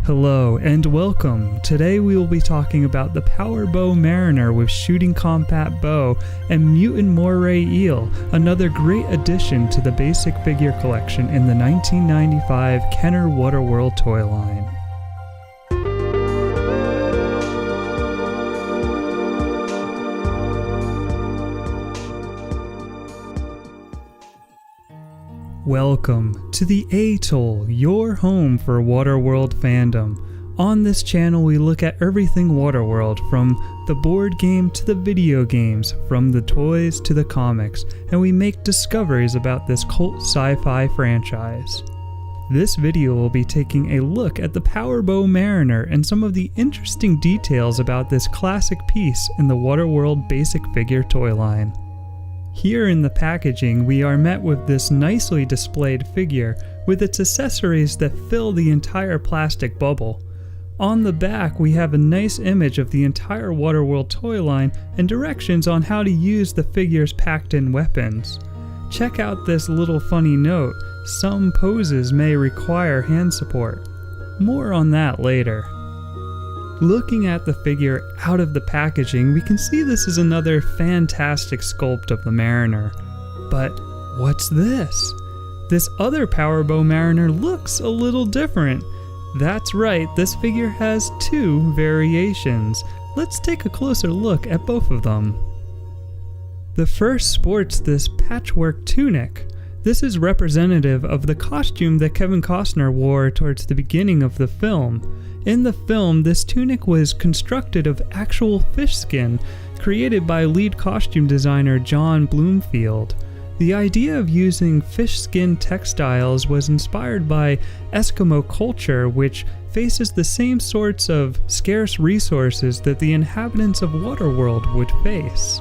Hello and welcome. Today we will be talking about the Power Bow Mariner with Shooting Combat Bow and Mutant Moray Eel, another great addition to the basic figure collection in the 1995 Kenner Waterworld toy line. Welcome to the Atoll, your home for Waterworld fandom. On this channel we look at everything Waterworld, from the board game to the video games, from the toys to the comics, and we make discoveries about this cult sci-fi franchise. This video will be taking a look at the Power Bow Mariner and some of the interesting details about this classic piece in the Waterworld basic figure toy line. Here in the packaging, we are met with this nicely displayed figure with its accessories that fill the entire plastic bubble. On the back, we have a nice image of the entire Waterworld toy line and directions on how to use the figure's packed-in weapons. Check out this little funny note: some poses may require hand support. More on that later. Looking at the figure out of the packaging, we can see this is another fantastic sculpt of the Mariner. But what's this? This other Power Bow Mariner looks a little different. That's right, this figure has two variations. Let's take a closer look at both of them. The first sports this patchwork tunic. This is representative of the costume that Kevin Costner wore towards the beginning of the film. In the film, this tunic was constructed of actual fish skin, created by lead costume designer John Bloomfield. The idea of using fish skin textiles was inspired by Eskimo culture, which faces the same sorts of scarce resources that the inhabitants of Waterworld would face.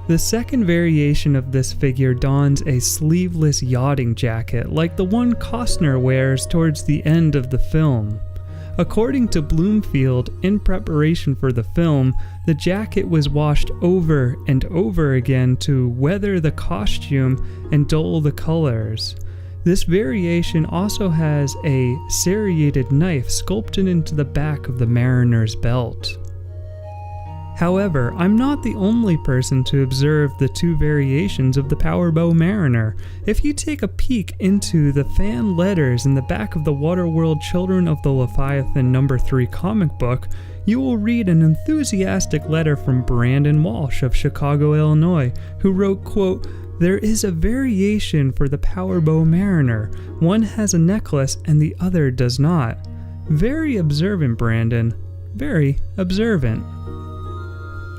The second variation of this figure dons a sleeveless yachting jacket like the one Costner wears towards the end of the film. According to Bloomfield, in preparation for the film, the jacket was washed over and over again to weather the costume and dull the colors. This variation also has a serrated knife sculpted into the back of the Mariner's belt. However, I'm not the only person to observe the two variations of the Power Bow Mariner. If you take a peek into the fan letters in the back of the Waterworld Children of the Leviathan No. 3 comic book, you will read an enthusiastic letter from Brandon Walsh of Chicago, Illinois, who wrote, quote, "There is a variation for the Power Bow Mariner. One has a necklace and the other does not." Very observant, Brandon. Very observant.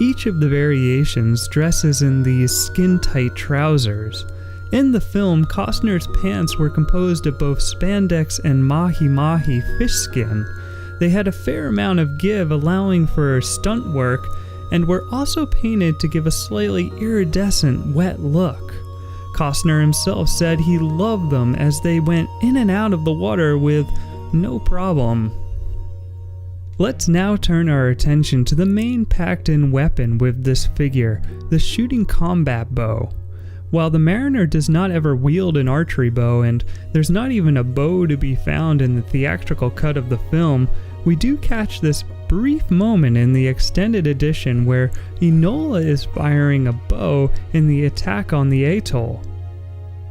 Each of the variations dresses in these skin-tight trousers. In the film, Costner's pants were composed of both spandex and mahi-mahi fish skin. They had a fair amount of give, allowing for stunt work, and were also painted to give a slightly iridescent, wet look. Costner himself said he loved them as they went in and out of the water with no problem. Let's now turn our attention to the main packed-in weapon with this figure, the Shooting Combat Bow. While the Mariner does not ever wield an archery bow, and there's not even a bow to be found in the theatrical cut of the film, we do catch this brief moment in the extended edition where Enola is firing a bow in the attack on the Atoll.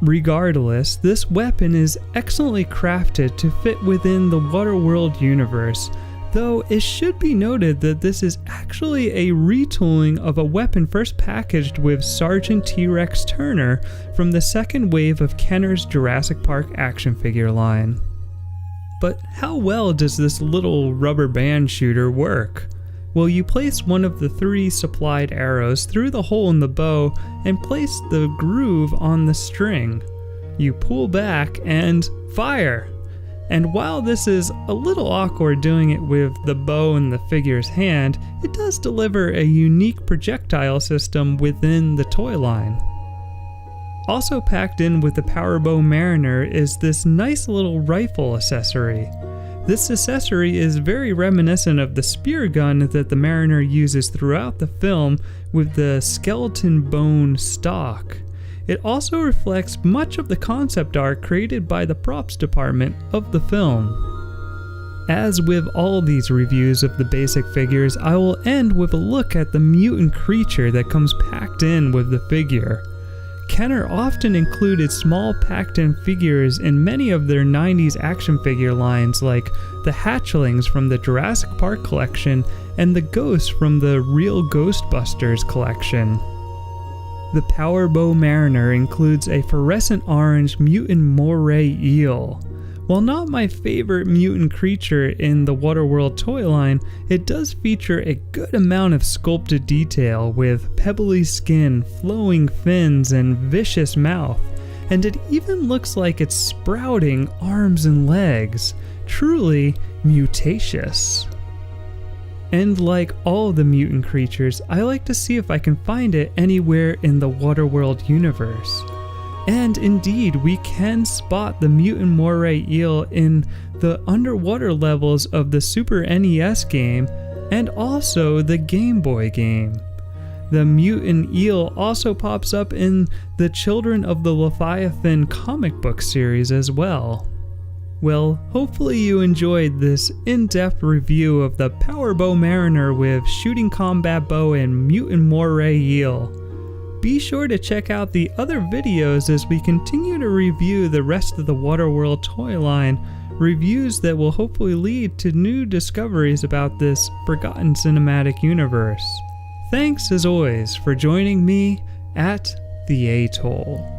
Regardless, this weapon is excellently crafted to fit within the Waterworld universe, though it should be noted that this is actually a retooling of a weapon first packaged with Sergeant T-Rex Turner from the second wave of Kenner's Jurassic Park action figure line. But how well does this little rubber band shooter work? Well, you place one of the three supplied arrows through the hole in the bow and place the groove on the string. You pull back and fire! And while this is a little awkward doing it with the bow in the figure's hand, it does deliver a unique projectile system within the toy line. Also packed in with the Power Bow Mariner is this nice little rifle accessory. This accessory is very reminiscent of the spear gun that the Mariner uses throughout the film with the skeleton bone stock. It also reflects much of the concept art created by the props department of the film. As with all these reviews of the basic figures, I will end with a look at the mutant creature that comes packed in with the figure. Kenner often included small packed-in figures in many of their 90s action figure lines, like the hatchlings from the Jurassic Park collection and the ghosts from the Real Ghostbusters collection. The Power Bow Mariner includes a fluorescent orange mutant moray eel. While not my favorite mutant creature in the Waterworld toy line, it does feature a good amount of sculpted detail with pebbly skin, flowing fins, and vicious mouth, and it even looks like it's sprouting arms and legs. Truly mutacious. And like all the mutant creatures, I like to see if I can find it anywhere in the Waterworld universe. And indeed, we can spot the mutant moray eel in the underwater levels of the Super NES game and also the Game Boy game. The mutant eel also pops up in the Children of the Leviathan comic book series as well. Well, hopefully you enjoyed this in-depth review of the Power Bow Mariner with Shooting Combat Bow and Mutant Moray Eel. Be sure to check out the other videos as we continue to review the rest of the Waterworld toy line, reviews that will hopefully lead to new discoveries about this forgotten cinematic universe. Thanks as always for joining me at the Atoll.